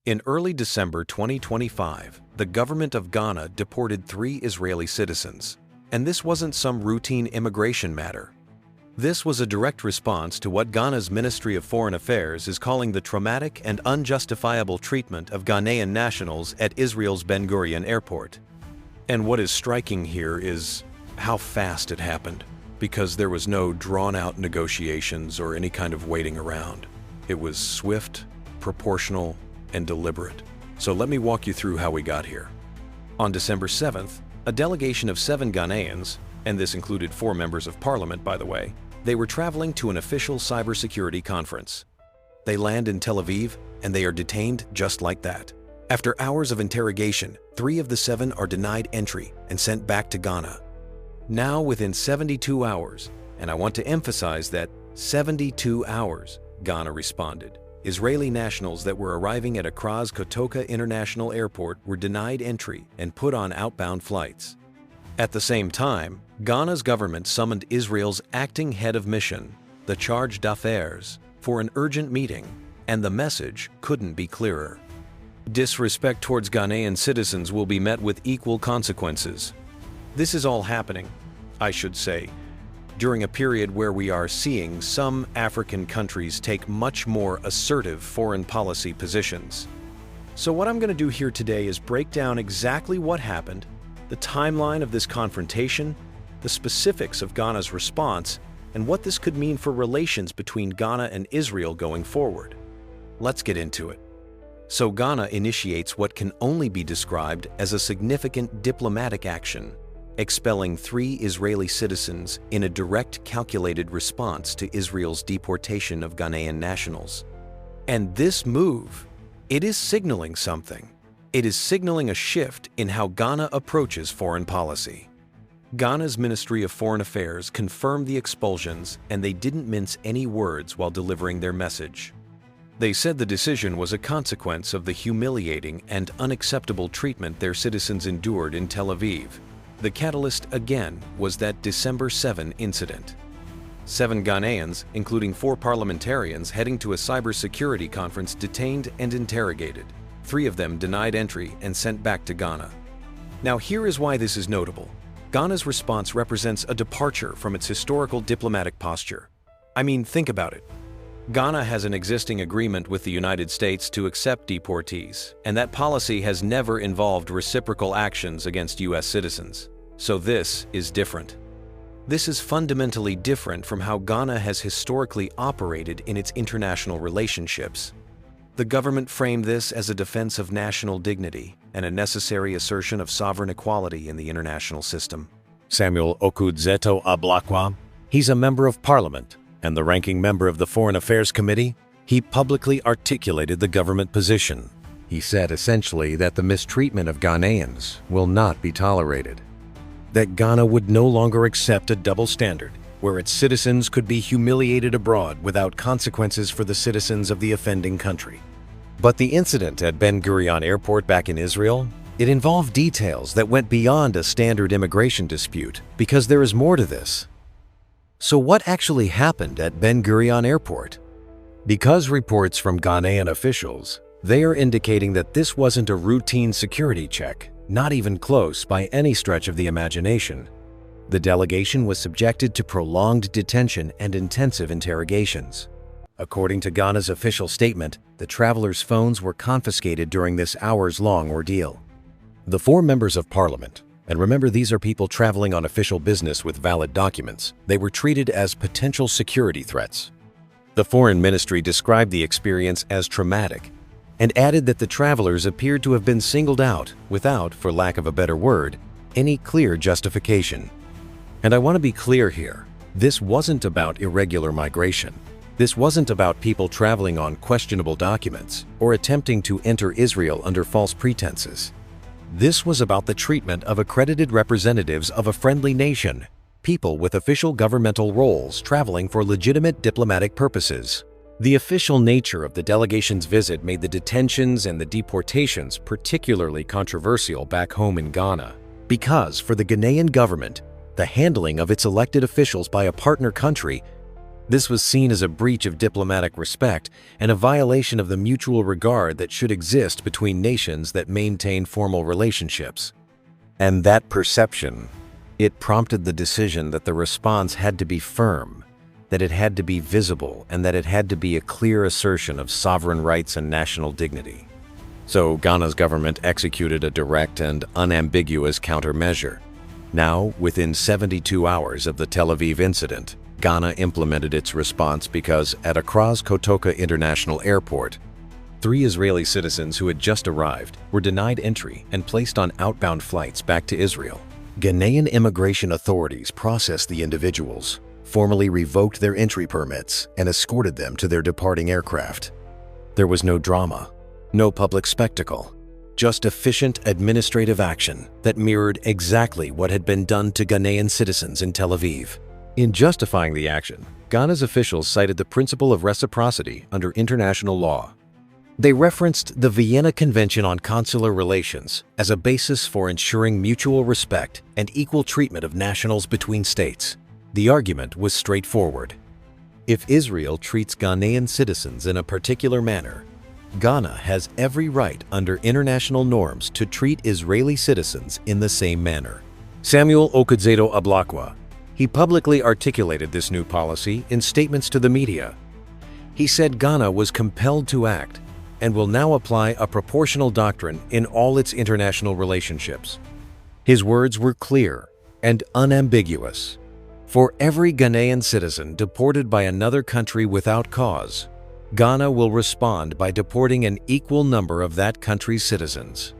In early December 2025, the government of Ghana deported 3 Israeli citizens, and this wasn't some routine immigration matter. This was a direct response to what Ghana's Ministry of Foreign Affairs is calling the traumatic and unjustifiable treatment of Ghanaian nationals at Israel's Ben Gurion Airport. And what is striking here is how fast it happened, because there was no drawn-out negotiations or any kind of waiting around. It was swift, proportional, and deliberate. So let me walk you through how we got here. On December 7th, a delegation of 7 Ghanaians, and this included 4 members of parliament, by the way, they were traveling to an official cybersecurity conference. They land in Tel Aviv, and they are detained just like that. After hours of interrogation, 3 of the 7 are denied entry and sent back to Ghana. Now, within 72 hours, and I want to emphasize that 72 hours, Ghana responded. Israeli nationals that were arriving at Accra's Kotoka International Airport were denied entry and put on outbound flights. At the same time, Ghana's government summoned Israel's acting head of mission, the chargé d'affaires, for an urgent meeting, and the message couldn't be clearer. Disrespect towards Ghanaian citizens will be met with equal consequences. This is all happening, I should say, during a period where we are seeing some African countries take much more assertive foreign policy positions. So what I'm going to do here today is break down exactly what happened, the timeline of this confrontation, the specifics of Ghana's response, and what this could mean for relations between Ghana and Israel going forward. Let's get into it. So Ghana initiates what can only be described as a significant diplomatic action, expelling 3 Israeli citizens in a direct, calculated response to Israel's deportation of Ghanaian nationals. And this move, it is signaling something. It is signaling a shift in how Ghana approaches foreign policy. Ghana's Ministry of Foreign Affairs confirmed the expulsions, and they didn't mince any words while delivering their message. They said the decision was a consequence of the humiliating and unacceptable treatment their citizens endured in Tel Aviv. The catalyst, again, was that December 7 incident. 7 Ghanaians, including 4 parliamentarians heading to a cybersecurity conference, detained and interrogated. 3 of them denied entry and sent back to Ghana. Now here is why this is notable. Ghana's response represents a departure from its historical diplomatic posture. I mean, think about it. Ghana has an existing agreement with the United States to accept deportees, and that policy has never involved reciprocal actions against U.S. citizens. So this is different. This is fundamentally different from how Ghana has historically operated in its international relationships. The government framed this as a defense of national dignity and a necessary assertion of sovereign equality in the international system. Samuel Okudzeto Ablakwa, he's a member of parliament and the ranking member of the Foreign Affairs Committee. He publicly articulated the government position. He said essentially that the mistreatment of Ghanaians will not be tolerated, that Ghana would no longer accept a double standard where its citizens could be humiliated abroad without consequences for the citizens of the offending country. But the incident at Ben Gurion Airport back in Israel, it involved details that went beyond a standard immigration dispute, because there is more to this. So what actually happened at Ben Gurion Airport? Because reports from Ghanaian officials, they are indicating that this wasn't a routine security check, not even close by any stretch of the imagination. The delegation was subjected to prolonged detention and intensive interrogations. According to Ghana's official statement, the travelers' phones were confiscated during this hours-long ordeal. The 4 members of parliament, and remember these are people traveling on official business with valid documents, they were treated as potential security threats. The Foreign Ministry described the experience as traumatic and added that the travelers appeared to have been singled out without, for lack of a better word, any clear justification. And I want to be clear here, this wasn't about irregular migration. This wasn't about people traveling on questionable documents or attempting to enter Israel under false pretenses. This was about the treatment of accredited representatives of a friendly nation, people with official governmental roles traveling for legitimate diplomatic purposes. The official nature of the delegation's visit made the detentions and the deportations particularly controversial back home in Ghana, because for the Ghanaian government, the handling of its elected officials by a partner country, This was seen as a breach of diplomatic respect and a violation of the mutual regard that should exist between nations that maintain formal relationships. And that perception, it prompted the decision that the response had to be firm, that it had to be visible, and that it had to be a clear assertion of sovereign rights and national dignity. So Ghana's government executed a direct and unambiguous countermeasure. Now, within 72 hours of the Tel Aviv incident, Ghana implemented its response because at Accra's Kotoka International Airport, 3 Israeli citizens who had just arrived were denied entry and placed on outbound flights back to Israel. Ghanaian immigration authorities processed the individuals, formally revoked their entry permits, and escorted them to their departing aircraft. There was no drama, no public spectacle, just efficient administrative action that mirrored exactly what had been done to Ghanaian citizens in Tel Aviv. In justifying the action, Ghana's officials cited the principle of reciprocity under international law. They referenced the Vienna Convention on Consular Relations as a basis for ensuring mutual respect and equal treatment of nationals between states. The argument was straightforward. If Israel treats Ghanaian citizens in a particular manner, Ghana has every right under international norms to treat Israeli citizens in the same manner. Samuel Okudzeto Ablakwa. He publicly articulated this new policy in statements to the media. He said Ghana was compelled to act and will now apply a proportional doctrine in all its international relationships. His words were clear and unambiguous. For every Ghanaian citizen deported by another country without cause, Ghana will respond by deporting an equal number of that country's citizens.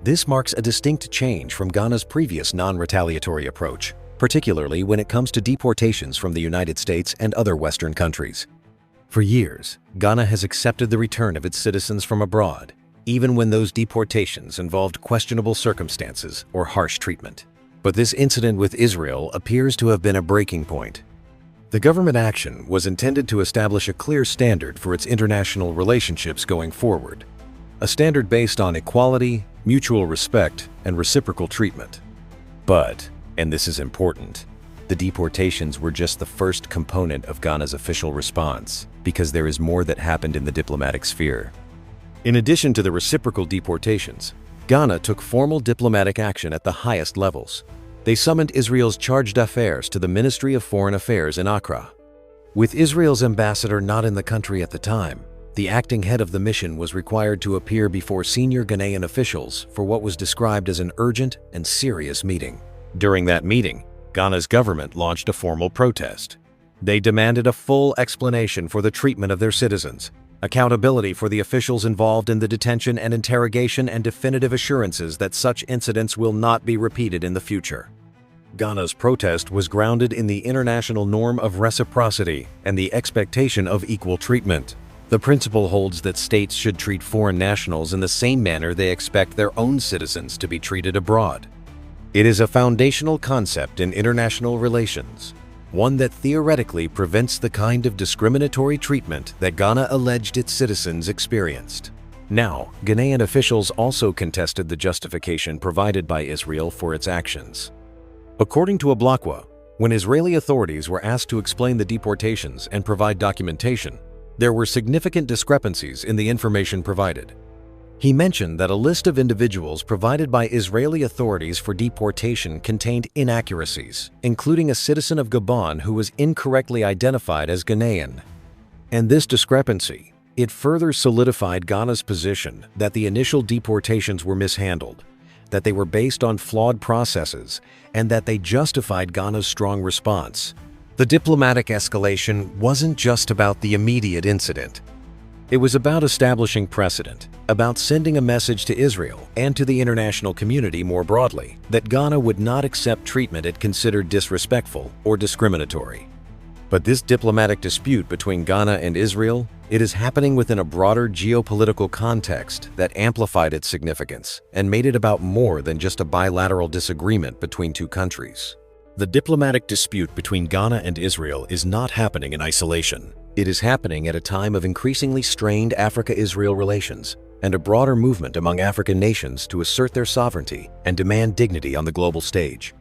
This marks a distinct change from Ghana's previous non-retaliatory approach, particularly when it comes to deportations from the United States and other Western countries. For years, Ghana has accepted the return of its citizens from abroad, even when those deportations involved questionable circumstances or harsh treatment. But this incident with Israel appears to have been a breaking point. The government action was intended to establish a clear standard for its international relationships going forward, a standard based on equality, mutual respect, and reciprocal treatment. But, and this is important, the deportations were just the first component of Ghana's official response, because there is more that happened in the diplomatic sphere. In addition to the reciprocal deportations, Ghana took formal diplomatic action at the highest levels. They summoned Israel's chargé d'affaires to the Ministry of Foreign Affairs in Accra. With Israel's ambassador not in the country at the time, the acting head of the mission was required to appear before senior Ghanaian officials for what was described as an urgent and serious meeting. During that meeting, Ghana's government launched a formal protest. They demanded a full explanation for the treatment of their citizens, accountability for the officials involved in the detention and interrogation, and definitive assurances that such incidents will not be repeated in the future. Ghana's protest was grounded in the international norm of reciprocity and the expectation of equal treatment. The principle holds that states should treat foreign nationals in the same manner they expect their own citizens to be treated abroad. It is a foundational concept in international relations, one that theoretically prevents the kind of discriminatory treatment that Ghana alleged its citizens experienced. Now, Ghanaian officials also contested the justification provided by Israel for its actions. According to Ablakwa, when Israeli authorities were asked to explain the deportations and provide documentation, there were significant discrepancies in the information provided. He mentioned that a list of individuals provided by Israeli authorities for deportation contained inaccuracies, including a citizen of Gabon who was incorrectly identified as Ghanaian. And this discrepancy, it further solidified Ghana's position that the initial deportations were mishandled, that they were based on flawed processes, and that they justified Ghana's strong response. The diplomatic escalation wasn't just about the immediate incident. It was about establishing precedent, about sending a message to Israel and to the international community more broadly that Ghana would not accept treatment it considered disrespectful or discriminatory. But this diplomatic dispute between Ghana and Israel, it is happening within a broader geopolitical context that amplified its significance and made it about more than just a bilateral disagreement between two countries. The diplomatic dispute between Ghana and Israel is not happening in isolation. It is happening at a time of increasingly strained Africa-Israel relations and a broader movement among African nations to assert their sovereignty and demand dignity on the global stage.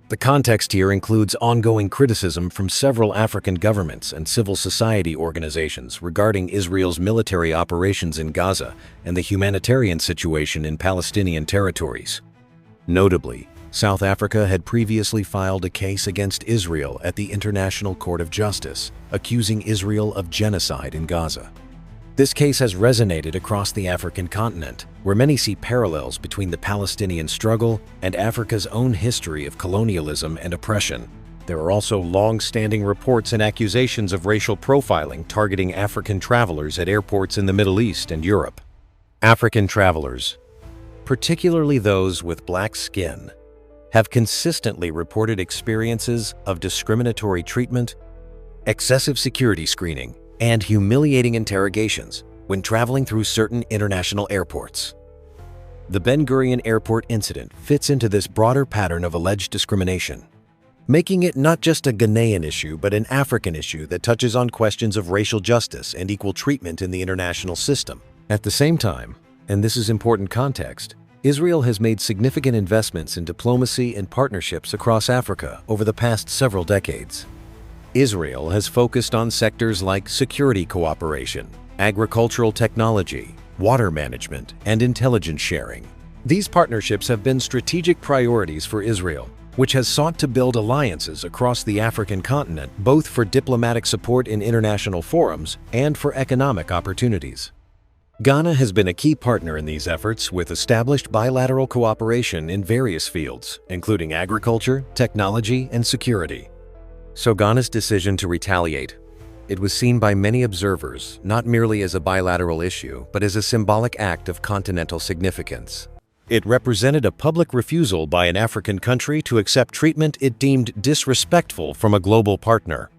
The context here includes ongoing criticism from several African governments and civil society organizations regarding Israel's military operations in Gaza and the humanitarian situation in Palestinian territories. Notably, South Africa had previously filed a case against Israel at the International Court of Justice, accusing Israel of genocide in Gaza. This case has resonated across the African continent, where many see parallels between the Palestinian struggle and Africa's own history of colonialism and oppression. There are also long-standing reports and accusations of racial profiling targeting African travelers at airports in the Middle East and Europe. African travelers, particularly those with black skin, have consistently reported experiences of discriminatory treatment, excessive security screening, and humiliating interrogations when traveling through certain international airports. The Gurion Airport incident fits into this broader pattern of alleged discrimination, making it not just a Ghanaian issue but an African issue that touches on questions of racial justice and equal treatment in the international system. At the same time, and this is important context, Israel has made significant investments in diplomacy and partnerships across Africa over the past several decades. Israel has focused on sectors like security cooperation, agricultural technology, water management, and intelligence sharing. These partnerships have been strategic priorities for Israel, which has sought to build alliances across the African continent both for diplomatic support in international forums and for economic opportunities. Ghana has been a key partner in these efforts with established bilateral cooperation in various fields, including agriculture, technology, and security. So Ghana's decision to retaliate, it was seen by many observers not merely as a bilateral issue, but as a symbolic act of continental significance. It represented a public refusal by an African country to accept treatment it deemed disrespectful from a global partner.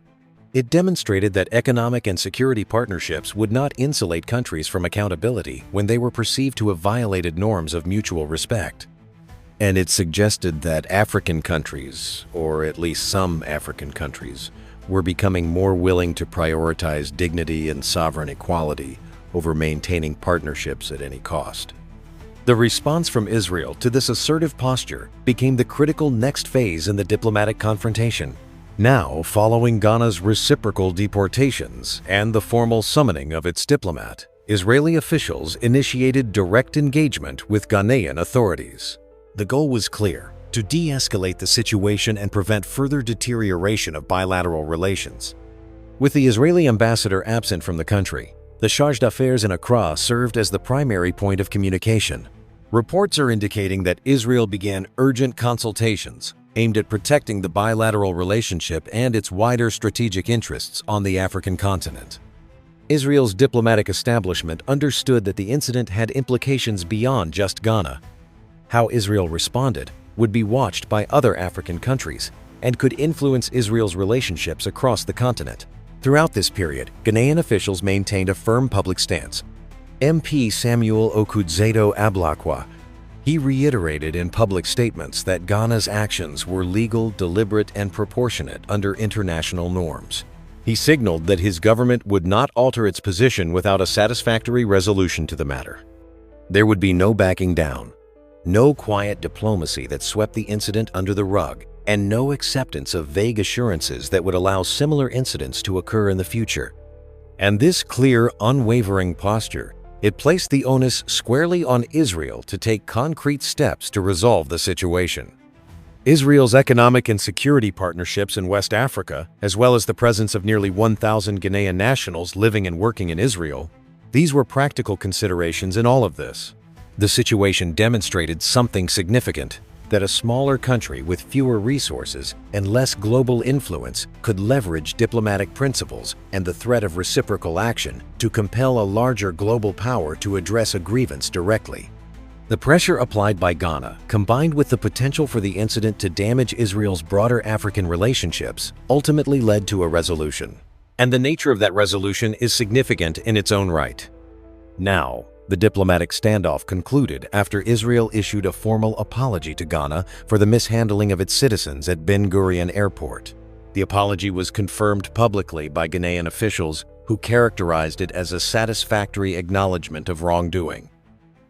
It demonstrated that economic and security partnerships would not insulate countries from accountability when they were perceived to have violated norms of mutual respect. And it suggested that African countries, or at least some African countries, were becoming more willing to prioritize dignity and sovereign equality over maintaining partnerships at any cost. The response from Israel to this assertive posture became the critical next phase in the diplomatic confrontation. Now, following Ghana's reciprocal deportations and the formal summoning of its diplomat, Israeli officials initiated direct engagement with Ghanaian authorities. The goal was clear: to de-escalate the situation and prevent further deterioration of bilateral relations. With the Israeli ambassador absent from the country, the chargé d'affaires in Accra served as the primary point of communication. Reports are indicating that Israel began urgent consultations aimed at protecting the bilateral relationship and its wider strategic interests on the African continent. Israel's diplomatic establishment understood that the incident had implications beyond just Ghana. How Israel responded would be watched by other African countries and could influence Israel's relationships across the continent. Throughout this period, Ghanaian officials maintained a firm public stance. MP Samuel Okudzeto Ablakwa, he reiterated in public statements that Ghana's actions were legal, deliberate, and proportionate under international norms. He signaled that his government would not alter its position without a satisfactory resolution to the matter. There would be no backing down, no quiet diplomacy that swept the incident under the rug, and no acceptance of vague assurances that would allow similar incidents to occur in the future. And this clear, unwavering posture, it placed the onus squarely on Israel to take concrete steps to resolve the situation. Israel's economic and security partnerships in West Africa, as well as the presence of nearly 1,000 Ghanaian nationals living and working in Israel, these were practical considerations in all of this. The situation demonstrated something significant: that a smaller country with fewer resources and less global influence could leverage diplomatic principles and the threat of reciprocal action to compel a larger global power to address a grievance directly. The pressure applied by Ghana, combined with the potential for the incident to damage Israel's broader African relationships, ultimately led to a resolution. And the nature of that resolution is significant in its own right. Now, the diplomatic standoff concluded after Israel issued a formal apology to Ghana for the mishandling of its citizens at Gurion Airport. The apology was confirmed publicly by Ghanaian officials, who characterized it as a satisfactory acknowledgement of wrongdoing.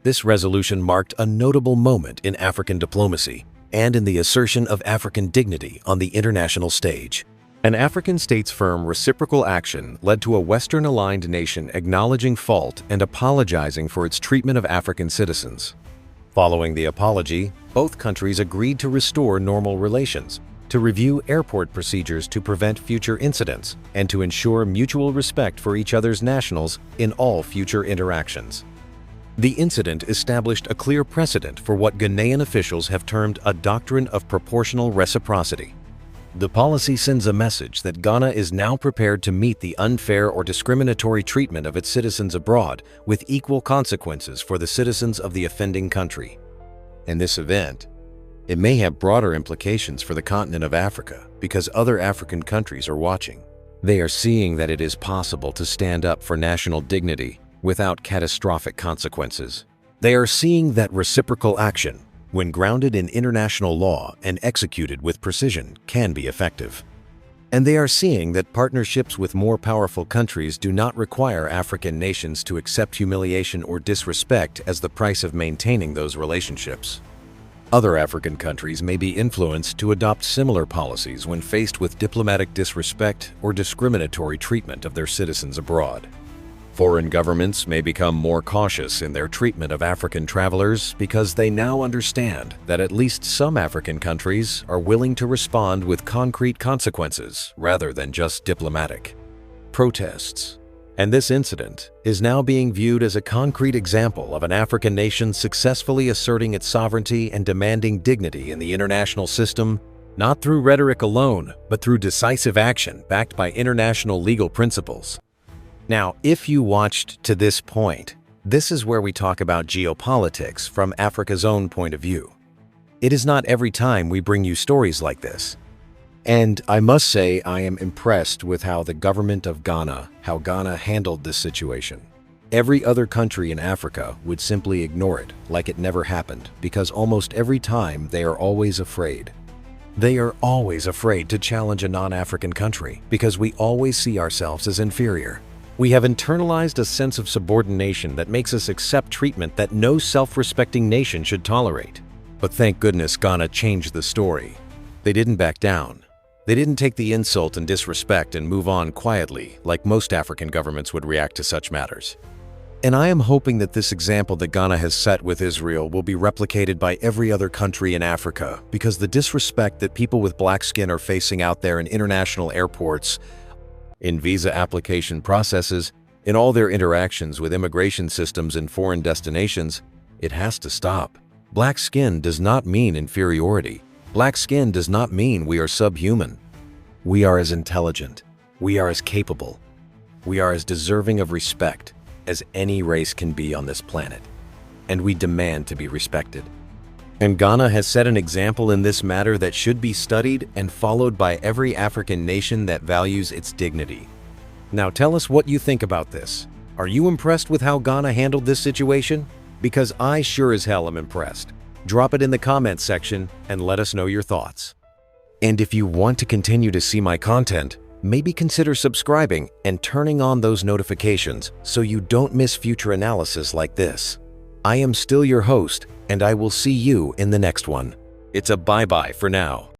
This resolution marked a notable moment in African diplomacy, and in the assertion of African dignity on the international stage. An African states firm reciprocal action led to a Western-aligned nation acknowledging fault and apologizing for its treatment of African citizens. Following the apology, both countries agreed to restore normal relations, to review airport procedures to prevent future incidents, and to ensure mutual respect for each other's nationals in all future interactions. The incident established a clear precedent for what Ghanaian officials have termed a doctrine of proportional reciprocity. The policy sends a message that Ghana is now prepared to meet the unfair or discriminatory treatment of its citizens abroad with equal consequences for the citizens of the offending country. In this event, it may have broader implications for the continent of Africa because other African countries are watching. They are seeing that it is possible to stand up for national dignity without catastrophic consequences. They are seeing that reciprocal action, when grounded in international law and executed with precision, can be effective. And they are seeing that partnerships with more powerful countries do not require African nations to accept humiliation or disrespect as the price of maintaining those relationships. Other African countries may be influenced to adopt similar policies when faced with diplomatic disrespect or discriminatory treatment of their citizens abroad. Foreign governments may become more cautious in their treatment of African travelers because they now understand that at least some African countries are willing to respond with concrete consequences rather than just diplomatic protests. And this incident is now being viewed as a concrete example of an African nation successfully asserting its sovereignty and demanding dignity in the international system, not through rhetoric alone, but through decisive action backed by international legal principles. Now, if you watched to this point, this is where we talk about geopolitics from Africa's own point of view. It is not every time we bring you stories like this. And I must say I am impressed with how the government of Ghana handled this situation. Every other country in Africa would simply ignore it like it never happened because almost every time they are always afraid. They are always afraid to challenge a non-African country because we always see ourselves as inferior. We have internalized a sense of subordination that makes us accept treatment that no self-respecting nation should tolerate. But thank goodness Ghana changed the story. They didn't back down. They didn't take the insult and disrespect and move on quietly like most African governments would react to such matters. And I am hoping that this example that Ghana has set with Israel will be replicated by every other country in Africa because the disrespect that people with black skin are facing out there in international airports, in visa application processes, in all their interactions with immigration systems in foreign destinations, it has to stop. Black skin does not mean inferiority. Black skin does not mean we are subhuman. We are as intelligent. We are as capable. We are as deserving of respect as any race can be on this planet. And we demand to be respected. And Ghana has set an example in this matter that should be studied and followed by every African nation that values its dignity. Now tell us what you think about this. Are you impressed with how Ghana handled this situation? Because I sure as hell am impressed. Drop it in the comments section and let us know your thoughts. And if you want to continue to see my content, maybe consider subscribing and turning on those notifications so you don't miss future analysis like this. I am still your host, and I will see you in the next one. It's a bye-bye for now.